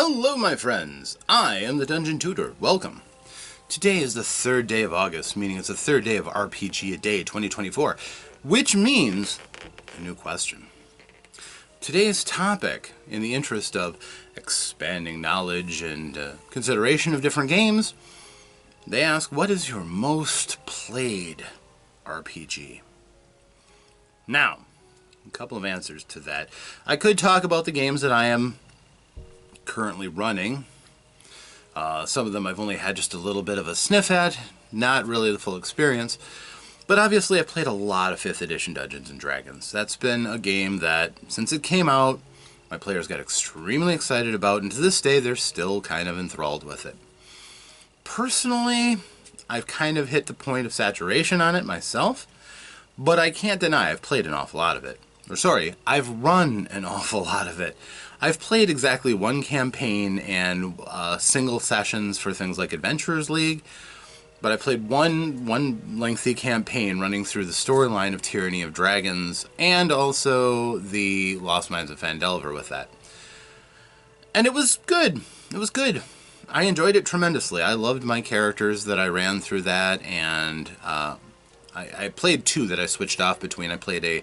Hello, my friends. I am the Dungeon Tutor. Welcome. Today is the third day of August, meaning it's the third day of RPGaDay 2024, which means a new question. Today's topic, in the interest of expanding knowledge and consideration of different games, they ask, what is your most played RPG? Now, a couple of answers to that. I could talk about the games that I am currently running. Some of them I've only had just a little bit of a sniff at, not really the full experience. But obviously I've played a lot of 5th edition Dungeons & Dragons. That's been a game that, since it came out, my players got extremely excited about, and to this day they're still kind of enthralled with it. Personally, I've kind of hit the point of saturation on it myself, but I can't deny I've played an awful lot of it. Or sorry, I've run an awful lot of it. I've played exactly one campaign and single sessions for things like Adventurers League, but I played one lengthy campaign running through the storyline of Tyranny of Dragons and also the Lost Mines of Phandelver with that. And it was good. It was good. I enjoyed it tremendously. I loved my characters that I ran through that, and I played two that I switched off between. I played a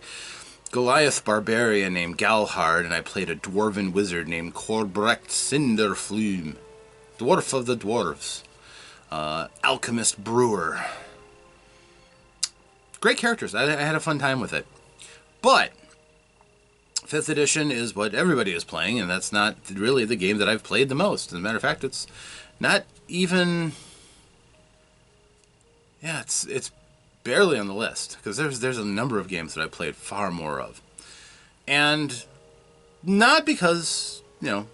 Goliath barbarian named Galhard, and I played a dwarven wizard named Corbrecht Cinderflume, dwarf of the dwarves, alchemist brewer. Great characters. I had a fun time with it. But 5th edition is what everybody is playing, and that's not really the game that I've played the most. As a matter of fact, it's not even... Yeah, it's barely on the list, because there's a number of games that I played far more of. And not because,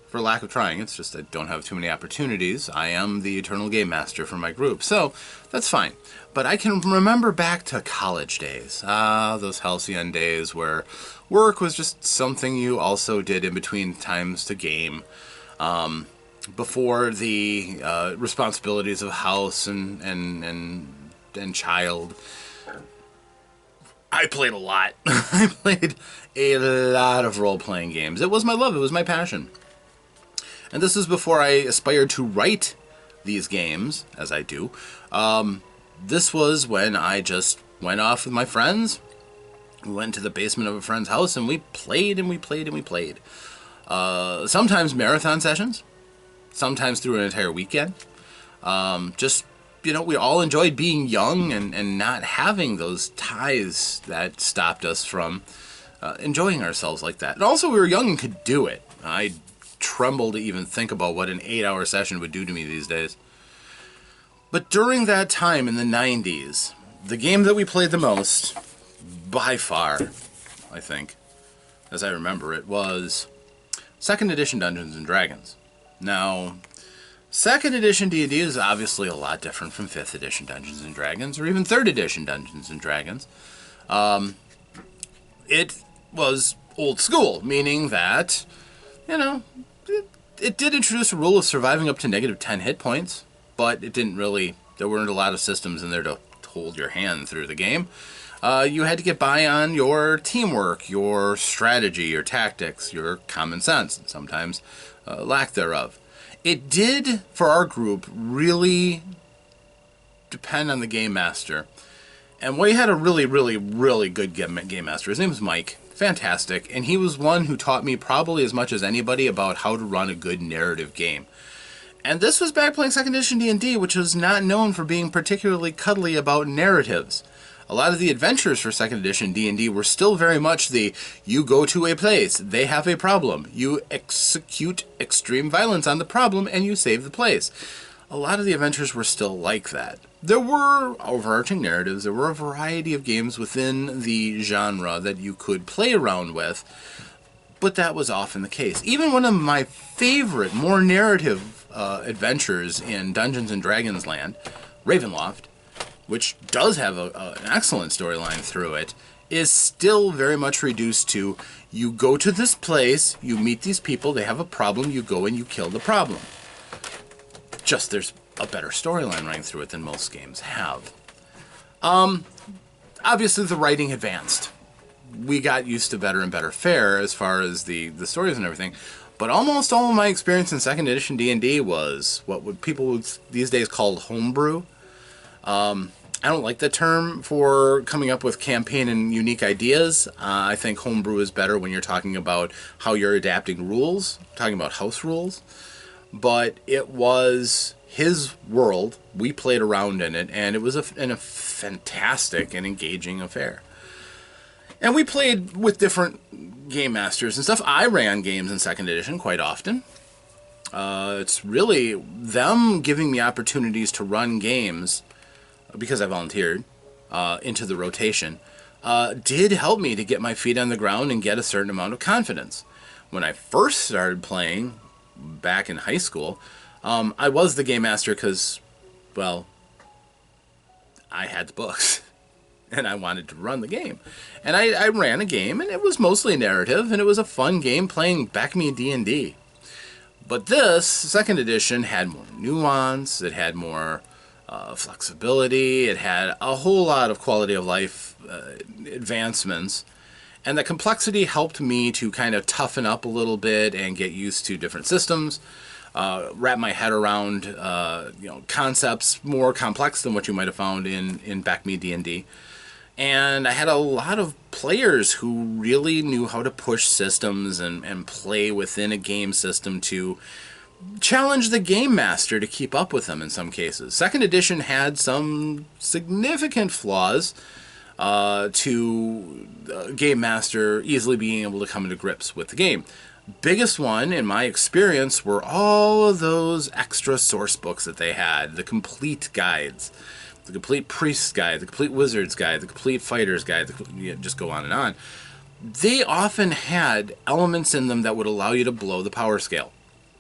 for lack of trying, it's just I don't have too many opportunities. I am the eternal game master for my group, so that's fine. But I can remember back to college days, those halcyon days where work was just something you also did in between times to game, before the responsibilities of house and child. I played a lot. I played a lot of role-playing games. It was my love. It was my passion. And this is before I aspired to write these games, as I do. This was when I just went off with my friends. We went to the basement of a friend's house, and we played and we played and we played. Sometimes marathon sessions. Sometimes through an entire weekend. We all enjoyed being young and not having those ties that stopped us from enjoying ourselves like that. And also, we were young and could do it. I tremble to even think about what an 8-hour session would do to me these days. But during that time in the 90s, the game that we played the most, by far, I think, as I remember it, was 2nd edition Dungeons & Dragons. Now, 2nd edition D&D is obviously a lot different from 5th edition Dungeons & Dragons, or even 3rd edition Dungeons & Dragons. It was old school, meaning that, it did introduce a rule of surviving up to negative 10 hit points, but it didn't really, there weren't a lot of systems in there to hold your hand through the game. You had to get by on your teamwork, your strategy, your tactics, your common sense, and sometimes lack thereof. It did, for our group, really depend on the game master. And we had a really, really, really good game master. His name was Mike. Fantastic. And he was one who taught me probably as much as anybody about how to run a good narrative game. And this was back playing 2nd edition D&D, which was not known for being particularly cuddly about narratives. A lot of the adventures for 2nd edition D&D were still very much you go to a place, they have a problem, you execute extreme violence on the problem, and you save the place. A lot of the adventures were still like that. There were overarching narratives, there were a variety of games within the genre that you could play around with, but that was often the case. Even one of my favorite, more narrative adventures in Dungeons & Dragons land, Ravenloft, which does have an excellent storyline through it, is still very much reduced to, you go to this place, you meet these people, they have a problem, you go and you kill the problem. Just there's a better storyline running through it than most games have. Obviously the writing advanced. We got used to better and better fare as far as the stories and everything, But almost all of my experience in second edition D&D was what would people would these days call homebrew. I don't like the term for coming up with campaign and unique ideas. I think homebrew is better when you're talking about how you're adapting rules, talking about house rules. But it was his world. We played around in it, and it was a fantastic and engaging affair. And we played with different game masters and stuff. I ran games in second edition quite often. It's really them giving me opportunities to run games, because I volunteered, into the rotation, did help me to get my feet on the ground and get a certain amount of confidence. When I first started playing, back in high school, I was the game master because, well, I had the books, and I wanted to run the game. And I ran a game, and it was mostly narrative, and it was a fun game playing back me D&D. But this, second edition, had more nuance, it had more flexibility, it had a whole lot of quality of life advancements, and the complexity helped me to kind of toughen up a little bit and get used to different systems, wrap my head around concepts more complex than what you might have found in back me D&D. And I had a lot of players who really knew how to push systems and play within a game system to challenge the game master to keep up with them in some cases. Second edition had some significant flaws to game master easily being able to come into grips with the game. Biggest one, in my experience, were all of those extra source books that they had, the complete guides, the complete priest's guide, the complete wizard's guide, the complete fighter's guide, just go on and on. They often had elements in them that would allow you to blow the power scale.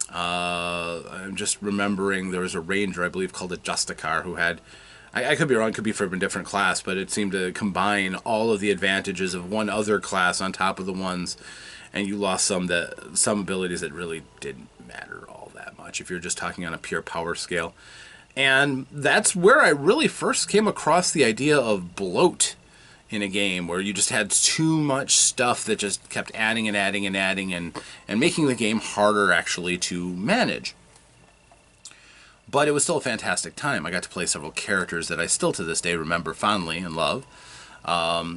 I'm just remembering there was a ranger, I believe, called a Justicar, who had, I could be wrong, could be from a different class, but it seemed to combine all of the advantages of one other class on top of the ones, and you lost some abilities that really didn't matter all that much if you're just talking on a pure power scale. And that's where I really first came across the idea of bloat in a game, where you just had too much stuff that just kept adding and adding and adding and making the game harder actually to manage. But it was still a fantastic time. I got to play several characters that I still to this day remember fondly and love.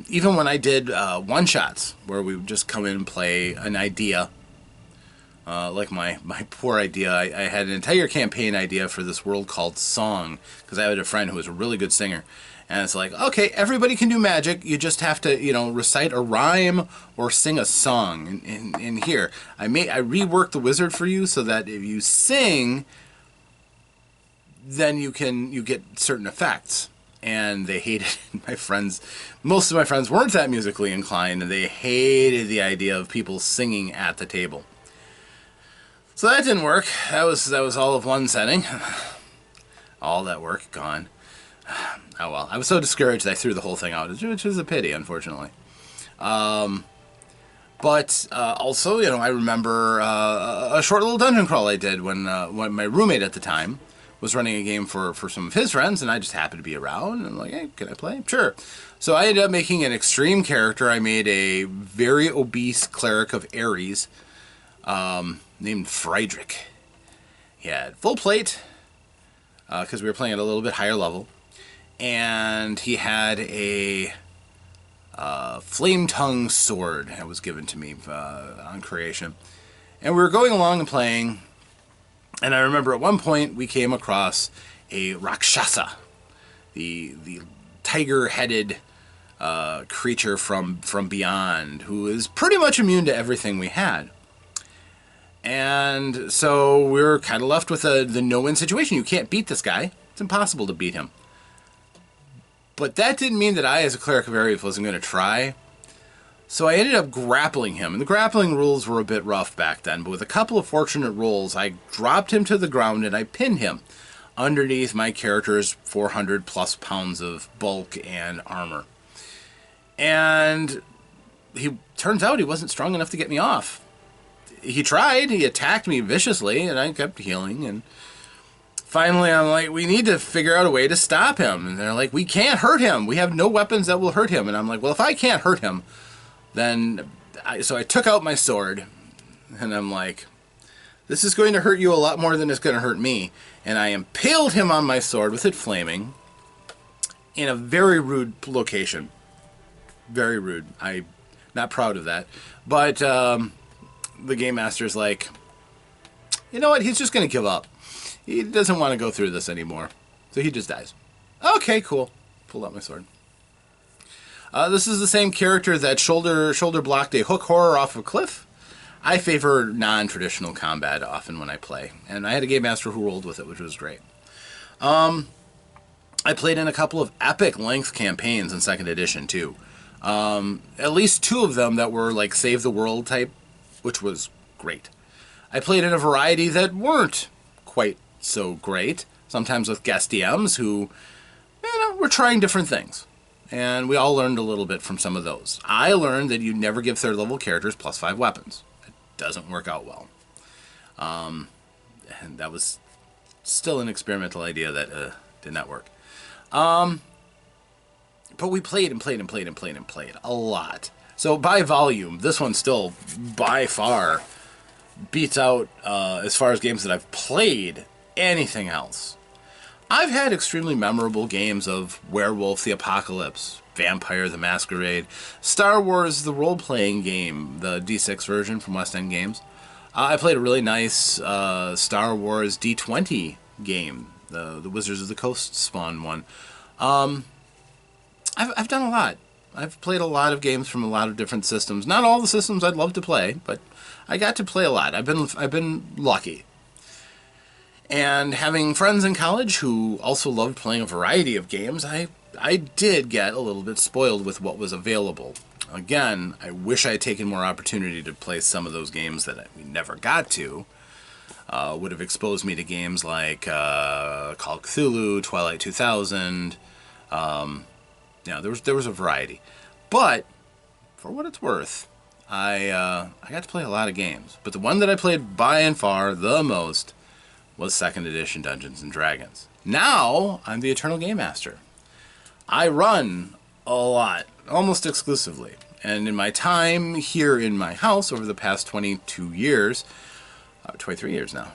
Even when I did one-shots, where we would just come in and play an idea, like my poor idea. I had an entire campaign idea for this world called Song, because I had a friend who was a really good singer. And it's like, okay, everybody can do magic. You just have to, recite a rhyme or sing a song. In here, I reworked the wizard for you so that if you sing, then you get certain effects. And they hated it. Most of my friends weren't that musically inclined, and they hated the idea of people singing at the table. So that didn't work. That was all of one setting. All that work gone. Oh well, I was so discouraged that I threw the whole thing out, which is a pity, unfortunately. But also, I remember a short little dungeon crawl I did when my roommate at the time was running a game for some of his friends, and I just happened to be around, and I'm like, hey, can I play? Sure. So I ended up making an extreme character. I made a very obese cleric of Ares named Friedrich. He had full plate, because we were playing at a little bit higher level. And he had a flame tongue sword that was given to me on creation. And we were going along and playing, and I remember at one point we came across a Rakshasa, the tiger-headed creature from beyond, who is pretty much immune to everything we had. And so we were kind of left with the no-win situation. You can't beat this guy. It's impossible to beat him. But that didn't mean that I, as a cleric of Ares, wasn't going to try. So I ended up grappling him. And the grappling rules were a bit rough back then. But with a couple of fortunate rolls, I dropped him to the ground and I pinned him underneath my character's 400 plus pounds of bulk and armor. And turns out he wasn't strong enough to get me off. He tried. He attacked me viciously, and I kept healing. And finally, I'm like, we need to figure out a way to stop him. And they're like, we can't hurt him. We have no weapons that will hurt him. And I'm like, well, if I can't hurt him, then... So I took out my sword, and I'm like, This is going to hurt you a lot more than it's going to hurt me. And I impaled him on my sword with it flaming in a very rude location. Very rude. I'm not proud of that. But the Game Master's like, you know what? He's just going to give up. He doesn't want to go through this anymore. So he just dies. Okay, cool. Pulled out my sword. This is the same character that shoulder blocked a hook horror off a cliff. I favor non-traditional combat often when I play. And I had a Game Master who rolled with it, which was great. I played in a couple of epic length campaigns in 2nd edition, too. At least 2 of them that were like Save the World type, which was great. I played in a variety that weren't quite so great. Sometimes with guest DMs who, were trying different things. And we all learned a little bit from some of those. I learned that you never give 3rd level characters +5 weapons. It doesn't work out well. And that was still an experimental idea that did not work. But we played and played a lot. So by volume, this one still by far beats out, as far as games that I've played, anything else. I've had extremely memorable games of Werewolf the Apocalypse, Vampire the Masquerade, Star Wars the role-playing game, the D6 version from West End Games. I played a really nice Star Wars D20 game, the Wizards of the Coast spawn one. I've done a lot. I've played a lot of games from a lot of different systems. Not all the systems I'd love to play, but I got to play a lot. I've been lucky. And having friends in college who also loved playing a variety of games, I did get a little bit spoiled with what was available. Again, I wish I had taken more opportunity to play some of those games that we never got to. Would have exposed me to games like Call of Cthulhu, Twilight 2000. There was a variety. But, for what it's worth, I got to play a lot of games. But the one that I played by and far the most was 2nd edition Dungeons & Dragons. Now, I'm the Eternal Game Master. I run a lot, almost exclusively. And in my time here in my house over the past 22 years, 23 years now,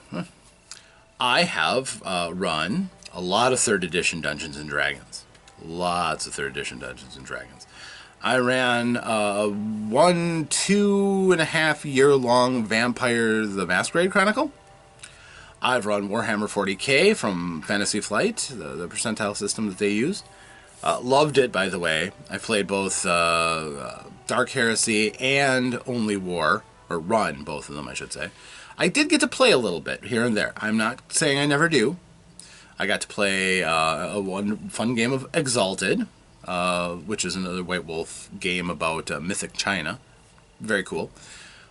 I have run a lot of 3rd edition Dungeons & Dragons. Lots of 3rd edition Dungeons & Dragons. I ran a 2.5 year long Vampire the Masquerade Chronicle. I've run Warhammer 40k from Fantasy Flight, the percentile system that they used. Loved it, by the way. I played both Dark Heresy and Only War, or run both of them, I should say. I did get to play a little bit here and there. I'm not saying I never do. I got to play one fun game of Exalted, which is another White Wolf game about mythic China. Very cool.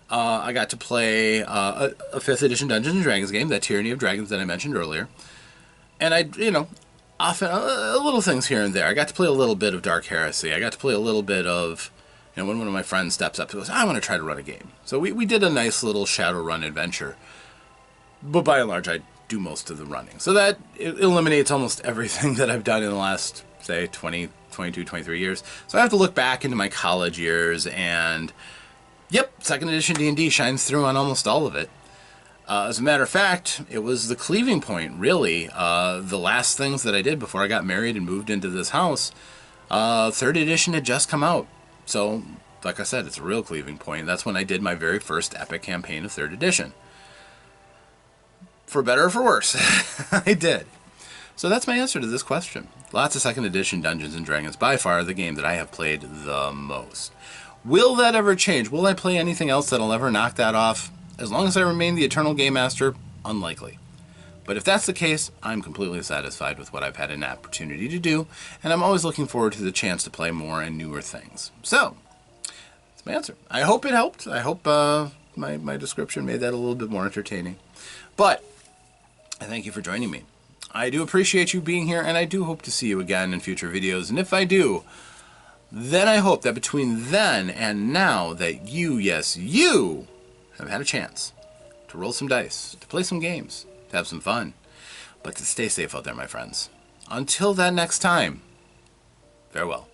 I got to play a 5th edition Dungeons & Dragons game, that Tyranny of Dragons that I mentioned earlier. And often little things here and there. I got to play a little bit of Dark Heresy. I got to play a little bit of, when one of my friends steps up and goes, I want to try to run a game. So we did a nice little Shadowrun adventure. But by and large, I do most of the running. So that eliminates almost everything that I've done in the last, say, 20, 22, 23 years. So I have to look back into my college years and, yep, 2nd edition D&D shines through on almost all of it. As a matter of fact, it was the cleaving point, really. The last things that I did before I got married and moved into this house, 3rd edition had just come out. So, like I said, it's a real cleaving point. That's when I did my very first epic campaign of 3rd edition. For better or for worse, I did. So that's my answer to this question. Lots of 2nd edition Dungeons & Dragons, by far the game that I have played the most. Will that ever change? Will I play anything else that'll ever knock that off? As long as I remain the Eternal Game Master, unlikely. But if that's the case, I'm completely satisfied with what I've had an opportunity to do, and I'm always looking forward to the chance to play more and newer things. So, that's my answer. I hope it helped. I hope my description made that a little bit more entertaining. But I thank you for joining me. I do appreciate you being here, and I do hope to see you again in future videos. And if I do, then I hope that between then and now that you, yes, you, have had a chance to roll some dice, to play some games, to have some fun, but to stay safe out there, my friends. Until that next time, farewell.